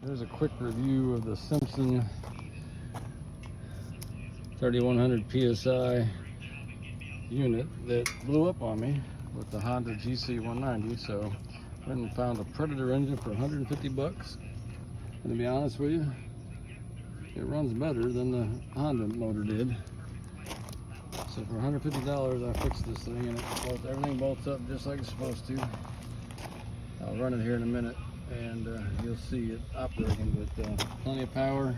Here's a quick review of the Simpson 3100 PSI unit that blew up on me with the Honda GC190. So I went and found a Predator engine for 150 bucks. And to be honest with you, it runs better than the Honda motor did. So for $150 I fixed this thing, and everything bolts up just like it's supposed to. I'll run it here in a minute and you'll see it operating with plenty of power.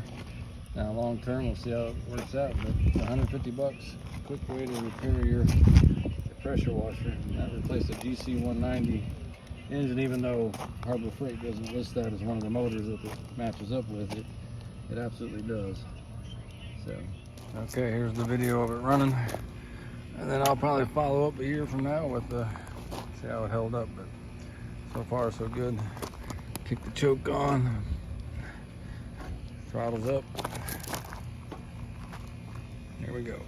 Now long term we'll see how it works out, but it's 150 bucks. Quick way to repair your pressure washer and not replace the GC190 engine, even though Harbor Freight doesn't list that as one of the motors that it matches up with. It absolutely does. So okay, here's the video of it running, and then I'll probably follow up a year from now with see how it held up. But so far so good. Kick the choke on, throttles up. Here we go.